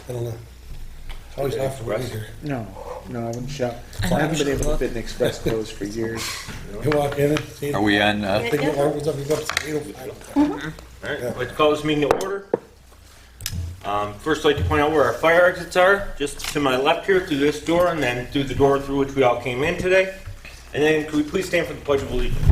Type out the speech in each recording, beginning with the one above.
I don't know. It's always after we're here. No, I wouldn't shop. I haven't been able to fit in express clothes for years. You walk in and see. Are we on, Think the alarm goes up, you go up to 8:05. All right, I'd like to call this meeting to order. First, I'd like to point out where our fire exits are, just to my left here through this door, and then through the door through which we all came in today. And then, could we please stand for the Pledge of Allegiance?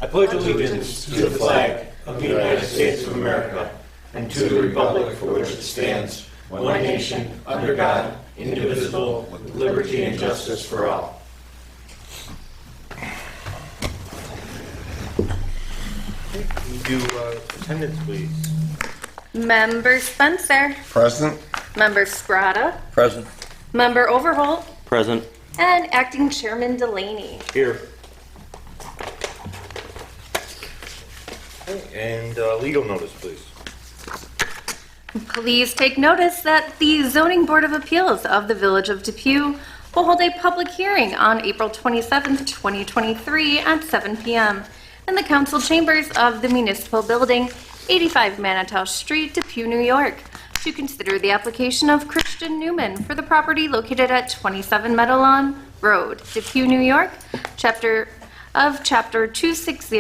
I pledge allegiance to the flag of the United States of America and to the republic for which it stands, one nation, under God, indivisible, with liberty and justice for all. Can you do attendance, please? Member Spencer. Present? Member Scrata. Present. Member Overholt. Present. And Acting Chairman Delaney. Here. Okay, and legal notice, please. Please take notice that the Zoning Board of Appeals of the Village of Depew will hold a public hearing on April 27th, 2023 at 7 p.m. in the council chambers of the municipal building, 85 Manitow Street, Depew, New York, to consider the application of Christian Newman for the property located at 27 Meadowlawn Road, Depew, New York, Chapter 260,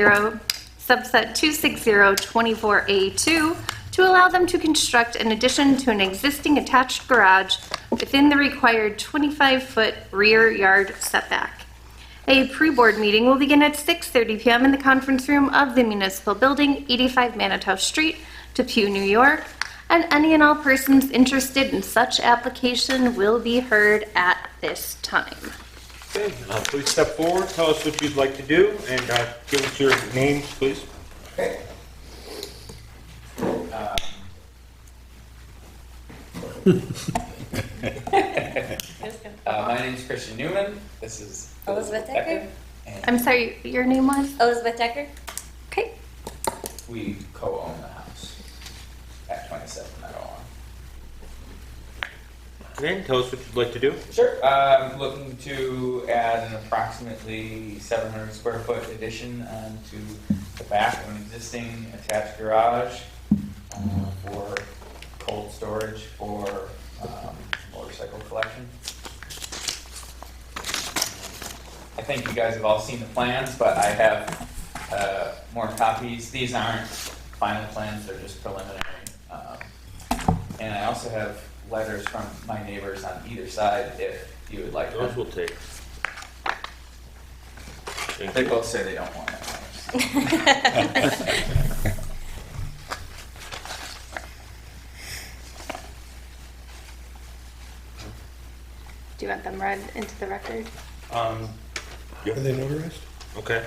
subset 26024A2, to allow them to construct an addition to an existing attached garage within the required 25-foot rear yard setback. A pre-board meeting will begin at 6:30 p.m. in the conference room of the municipal building, 85 Manitow Street, Depew, New York, and any and all persons interested in such application will be heard at this time. Okay, please step forward, tell us what you'd like to do, and give us your names, please. My name is Christian Newman. This is Elizabeth Decker. And I'm sorry, your name was? Elizabeth Decker. Okay. we co-own the house at 27 Meadowlawn. Okay, tell us what you'd like to do. Sure. I'm looking to add an approximately 700 square foot addition to the back of an existing attached garage for cold storage for motorcycle collection. I think you guys have all seen the plans, but I have more copies. These aren't final plans, they're just preliminary. And I also have letters from my neighbors on either side if you would like Those them. will take. Thank They you. both say they don't want it. Do you want them read into the record? Are they notarized? Okay.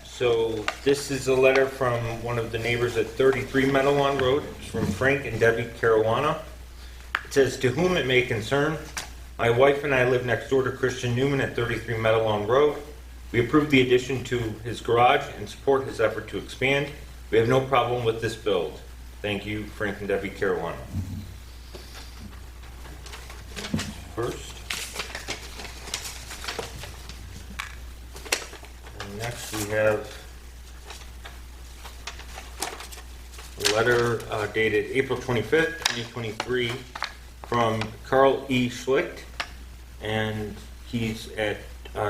So this is a letter from one of the neighbors at 33 Meadowlawn Road. It's from Frank and Debbie Caruana. It says, "To whom it may concern, my wife and I live next door to Christian Newman at 33 Meadowlawn Road. We approve the addition to his garage and support his effort to expand. We have no problem with this build. Thank you, Frank and Debbie Caruana." First. And next we have a letter dated April 25th, 2023 from Carl E. Schlicht, and he's at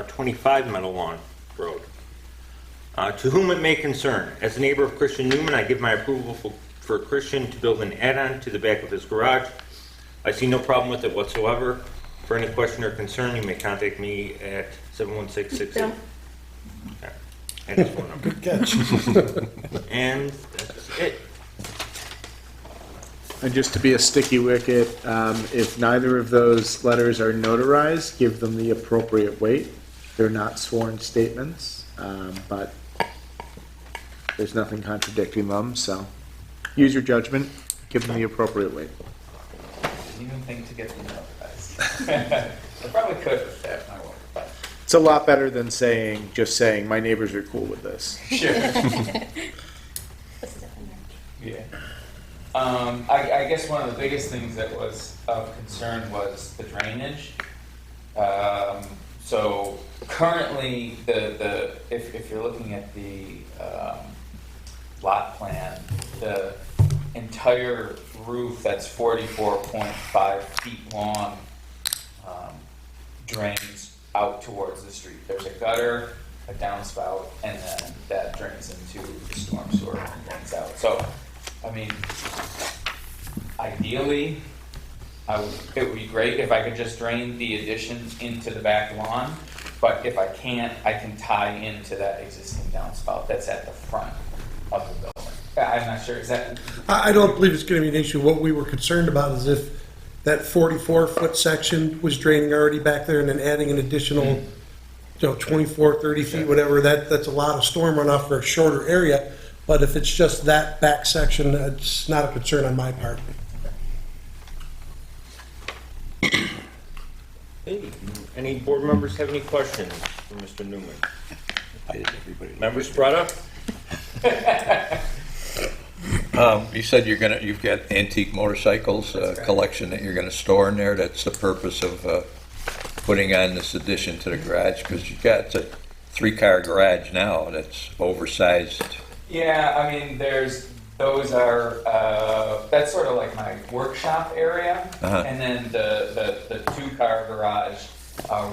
25 Meadowlawn Road. To whom it may concern, as a neighbor of Christian Newman, I give my approval for Christian to build an add-on to the back of his garage. I see no problem with it whatsoever. For any question or concern, you may contact me at 716-68. Okay. And his phone number. Good catch. And that's it. And just to be a sticky wicket, if neither of those letters are notarized, give them the appropriate weight. They're not sworn statements, but there's nothing contradicting them, so use your judgment, give them the appropriate weight. Didn't even think to get them notarized. I probably could if that my work, but It's a lot better than just saying, my neighbors are cool with this. sure. Yeah. I guess one of the biggest things that was of concern was the drainage. So currently, if you're looking at the lot plan, the entire roof that's 44.5 feet long drains out towards the street. There's a gutter, a downspout, and then that drains into the storm sewer and drains out. So, I mean, ideally, it would be great if I could just drain the addition into the back lawn, but if I can't, I can tie into that existing downspout that's at the front of the building. I'm not sure, is that? I don't believe it's gonna be an issue. What we were concerned about is if that 44-foot section was draining already back there and then adding an additional, 24, 30 feet, whatever, that's a lot of storm runoff for a shorter area. But if it's just that back section, it's not a concern on my part. Hey, any board members have any questions for Mr. Newman? Member Sprata? You said you've got antique motorcycles collection that you're gonna store in there. That's the purpose of putting on this addition to the garage, because you got a 3-car garage now that's oversized. Yeah, I mean, those are, that's sort of like my workshop area. And then the 2-car garage,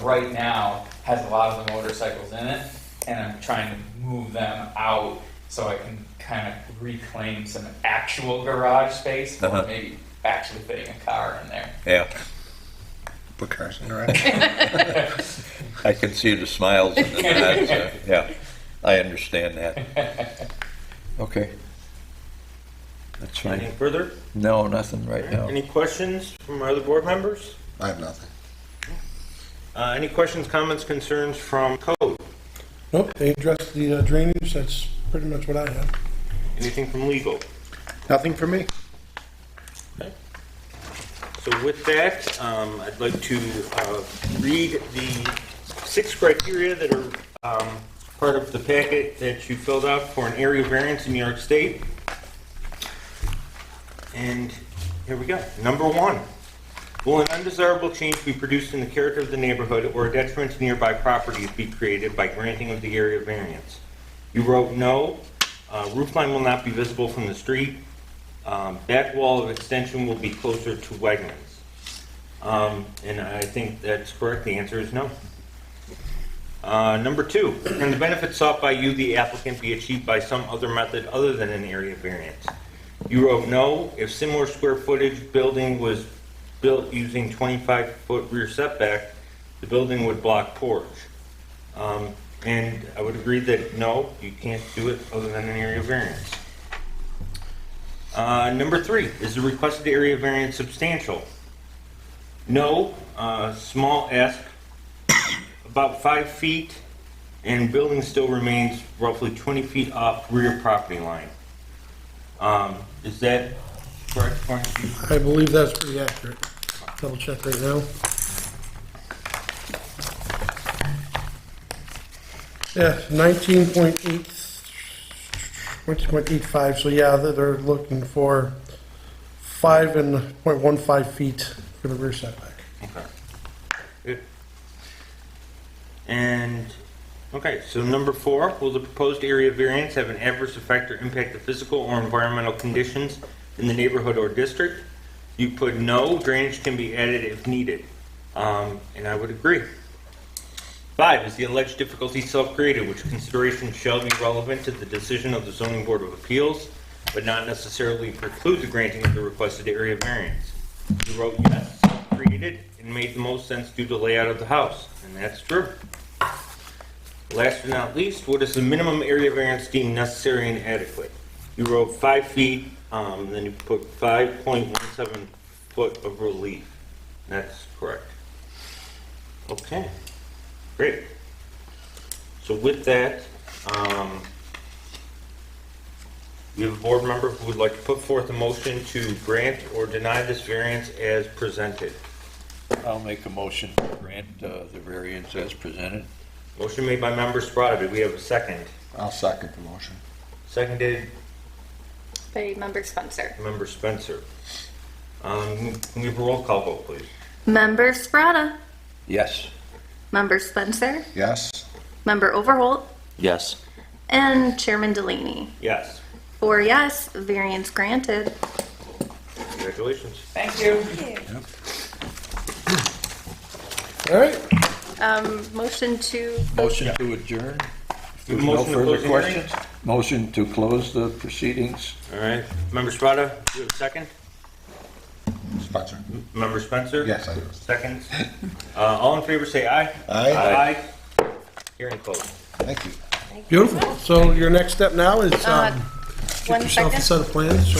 right now has a lot of the motorcycles in it. And I'm trying to move them out so I can kind of reclaim some actual garage space for maybe actually fitting a car in there. Yeah. Put cars in the garage. I can see the smiles in the eyes. Yeah, I understand that. Okay. That's fine. Anything further? No, nothing right now. Any questions from our other board members? I have nothing. Any questions, comments, concerns from code? Nope, they addressed the drainage, that's pretty much what I have. Anything from legal? Nothing for me. Okay. So with that, I'd like to read the 6 criteria that are part of the packet that you filled out for an area variance in New York State. And here we go. Number 1, will an undesirable change be produced in the character of the neighborhood or a detriment to nearby properties be created by granting of the area variance? You wrote no. Roof line will not be visible from the street. Back wall of extension will be closer to Wegmans. And I think that's correct. The answer is no. Number 2, can the benefit sought by you, the applicant, be achieved by some other method other than an area variance? You wrote no. If similar square footage building was built using 25-foot rear setback, the building would block porch. And I would agree that no, you can't do it other than an area variance. Number 3, is the requested area variance substantial? No, small ask, about 5 feet, and building still remains roughly 20 feet off rear property line. Is that correct, according to you? I believe that's pretty accurate. Double check right now. Yeah, 19.85, so yeah, they're looking for 5.15 feet for the rear setback. Okay. Good. And, okay, so number 4, will the proposed area variance have an adverse effect or impact the physical or environmental conditions in the neighborhood or district? You put no, drainage can be added if needed. And I would agree. 5, is the alleged difficulty self-created, which consideration shall be relevant to the decision of the Zoning Board of Appeals, but not necessarily preclude the granting of the requested area variance? You wrote yes, self-created, and made the most sense due to layout of the house, and that's true. Last but not least, what is the minimum area variance deemed necessary and adequate? You wrote 5 feet, then you put 5.17 foot of relief. That's correct. Okay, great. So with that, we have a board member who would like to put forth a motion to grant or deny this variance as presented. I'll make a motion to grant the variance as presented. Motion made by member Sprata. Do we have a second? I'll second the motion. Seconded By Member Spencer. member Spencer. Can we have a roll call vote, please? Member Sprata. Yes. Member Spencer. Yes. Member Overholt. Yes. And Chairman Delaney. Yes. 4 yes, variance granted. Congratulations. Thank you. All right, Motion to, Motion to adjourn? If there's no Motion to further close the hearing? questions? Motion to close the proceedings? All right. Member Spada, do you have a second? Spencer. Member Spencer? Yes, I do. Seconds. All in favor, say aye. Aye. Aye. Hearing closed. Thank you. beautiful. So your next step now is, one get yourself a second. set of plans, show